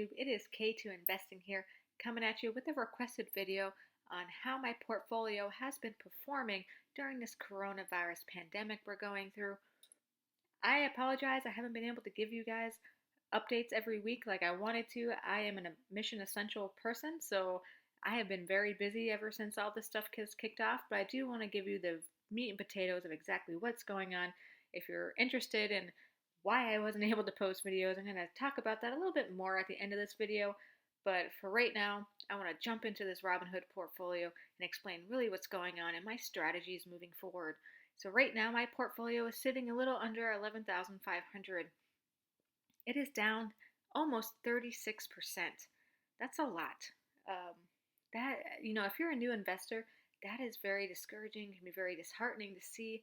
YouTube. It is K2 Investing here, coming at you with a requested video on how my portfolio has been performing during this coronavirus pandemic we're going through. I apologize, I haven't been able to give you guys updates every week like I wanted to. I am a mission essential person, so I have been very busy ever since all this stuff has kicked off, but I do want to give you the meat and potatoes of exactly what's going on. If you're interested in why I wasn't able to post videos, I'm going to talk about that a little bit more at the end of this video. But for right now, I want to jump into this Robinhood portfolio and explain really what's going on and my strategies moving forward. So right now, my portfolio is sitting a little under 11,500. It is down almost 36%. That's a lot. If you're a new investor, that is very discouraging, can be very disheartening to see.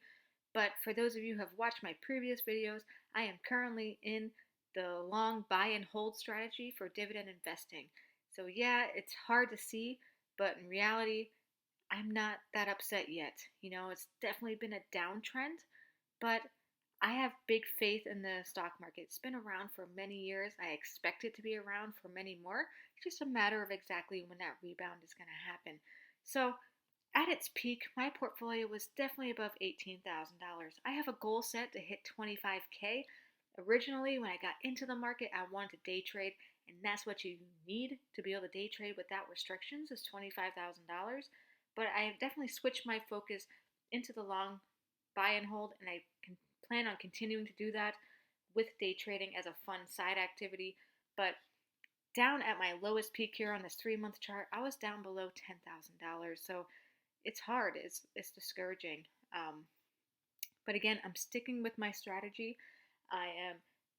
But for those of you who have watched my previous videos, I am currently in the long buy and hold strategy for dividend investing. So yeah, it's hard to see, but in reality, I'm not that upset yet. It's definitely been a downtrend, but I have big faith in the stock market. It's been around for many years. I expect it to be around for many more. It's just a matter of exactly when that rebound is going to happen. So at its peak, my portfolio was definitely above $18,000. I have a goal set to hit 25K. Originally, when I got into the market, I wanted to day trade, and that's what you need to be able to day trade without restrictions is $25,000. But I have definitely switched my focus into the long buy and hold, and I can plan on continuing to do that with day trading as a fun side activity. But down at my lowest peak here on this 3-month chart, I was down below $10,000. So it's hard. It's discouraging. But again, I'm sticking with my strategy. I am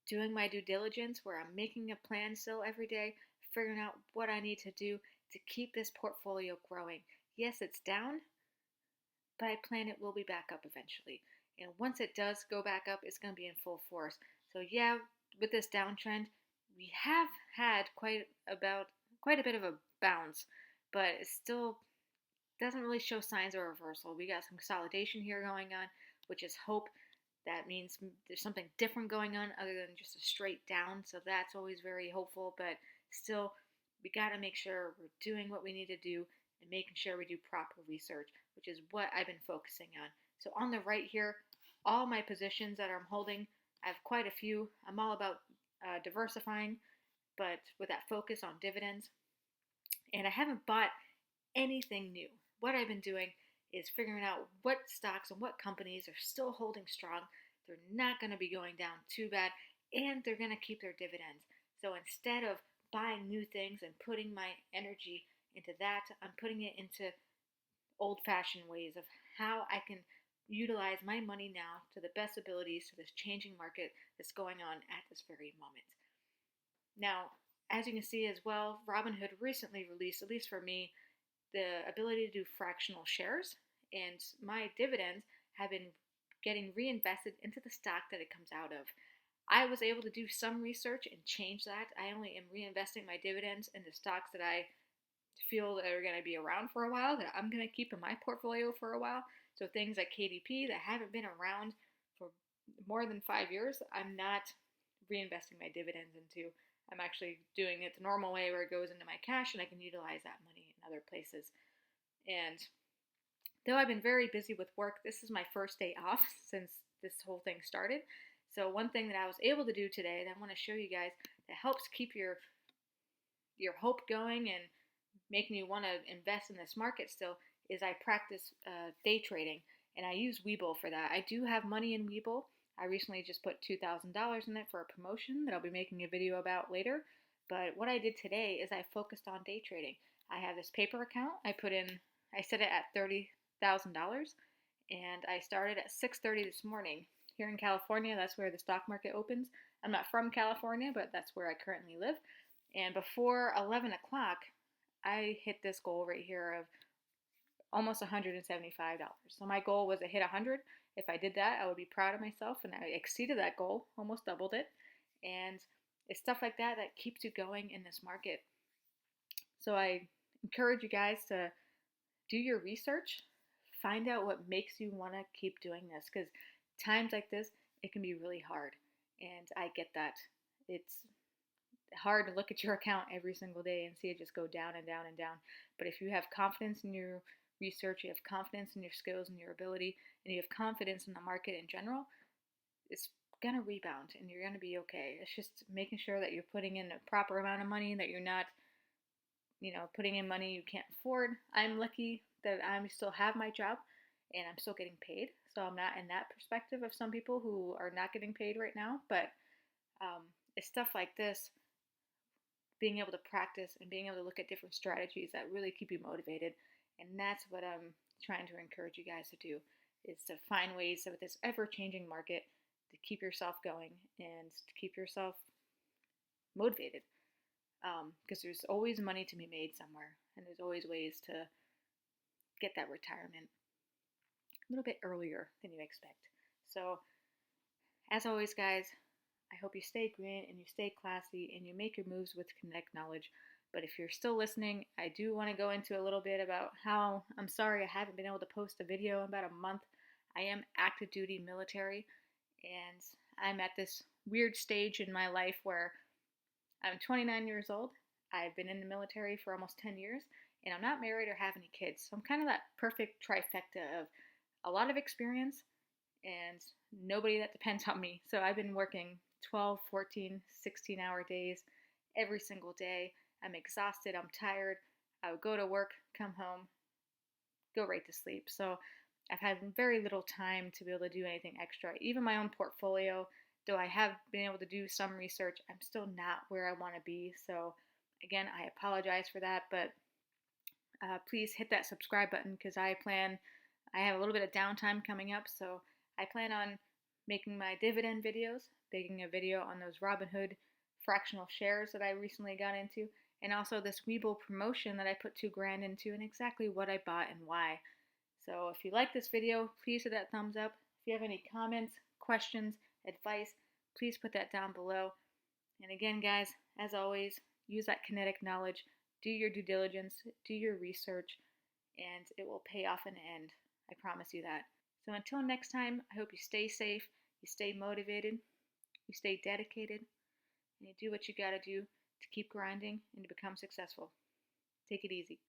doing my due diligence where I'm making a plan still every day, figuring out what I need to do to keep this portfolio growing. Yes, it's down, but I plan it will be back up eventually. And once it does go back up, it's going to be in full force. So yeah, with this downtrend, we have had quite a bit of a bounce, but it still doesn't really show signs of a reversal. We got some consolidation here going on, which is hope. That means there's something different going on other than just a straight down. So that's always very hopeful, but still, we got to make sure we're doing what we need to do and making sure we do proper research, which is what I've been focusing on. So on the right here, all my positions that I'm holding, I have quite a few. I'm all about diversifying, but with that focus on dividends. And I haven't bought anything new. What I've been doing is figuring out what stocks and what companies are still holding strong. They're not going to be going down too bad, and they're going to keep their dividends. So instead of buying new things and putting my energy into that, I'm putting it into old-fashioned ways of how I can utilize my money now to the best abilities to this changing market that's going on at this very moment. Now, as you can see as well, Robinhood recently released, at least for me, the ability to do fractional shares, and my dividends have been getting reinvested into the stock that it comes out of. I was able to do some research and change that. I only am reinvesting my dividends into stocks that I feel that are going to be around for a while, that I'm going to keep in my portfolio for a while. So things like KDP that haven't been around for more than 5 years, I'm not reinvesting my dividends into. I'm actually doing it the normal way where it goes into my cash and I can utilize that money in other places. And though I've been very busy with work, this is my first day off since this whole thing started. So one thing that I was able to do today that I want to show you guys that helps keep your hope going and making you want to invest in this market still is I practice day trading, and I use WeBull for that. I do have money in WeBull. I recently just put $2,000 in it for a promotion that I'll be making a video about later. But what I did today is I focused on day trading. I have this paper account. I set it at $30,000, and I started at 6:30 this morning. Here in California, that's where the stock market opens. I'm not from California, but that's where I currently live. And before 11 o'clock, I hit this goal right here of almost $175. So my goal was to hit 100. If I did that, I would be proud of myself, and I exceeded that goal, almost doubled it. And it's stuff like that that keeps you going in this market. So I encourage you guys to do your research, find out what makes you want to keep doing this, because times like this, it can be really hard. And I get that. hard to look at your account every single day and see it just go down and down and down. But if you have confidence in your research, you have confidence in your skills and your ability, and you have confidence in the market in general, it's gonna rebound and you're gonna be okay. It's just making sure that you're putting in a proper amount of money, that you're not, putting in money you can't afford. I'm lucky that I still have my job and I'm still getting paid. So I'm not in that perspective of some people who are not getting paid right now. But it's stuff like this, being able to practice and being able to look at different strategies that really keep you motivated. And that's what I'm trying to encourage you guys to do, is to find ways with this ever-changing market to keep yourself going and to keep yourself motivated. Because there's always money to be made somewhere, and there's always ways to get that retirement a little bit earlier than you expect. So, as always, guys, I hope you stay green and you stay classy and you make your moves with Kinetic Knowledge. But if you're still listening, I do want to go into a little bit about how I'm sorry I haven't been able to post a video in about a month. I am active duty military, and I'm at this weird stage in my life where I'm 29 years old. I've been in the military for almost 10 years, and I'm not married or have any kids. So I'm kind of that perfect trifecta of a lot of experience and nobody that depends on me. So I've been working 12, 14, 16-hour days every single day. I'm exhausted. I'm tired. I would go to work, come home, go right to sleep. So I've had very little time to be able to do anything extra. Even my own portfolio, though I have been able to do some research, I'm still not where I want to be. So again, I apologize for that, but please hit that subscribe button because I have a little bit of downtime coming up. So I plan on making my dividend videos, making a video on those Robinhood fractional shares that I recently got into, and also this WeBull promotion that I put $2,000 into, and exactly what I bought and why. So if you like this video, please hit that thumbs up. If you have any comments, questions, advice, please put that down below. And again, guys, as always, use that kinetic knowledge, do your due diligence, do your research, and it will pay off in the end. I promise you that. So until next time, I hope you stay safe, you stay motivated, you stay dedicated, and you do what you gotta do to keep grinding and to become successful. Take it easy.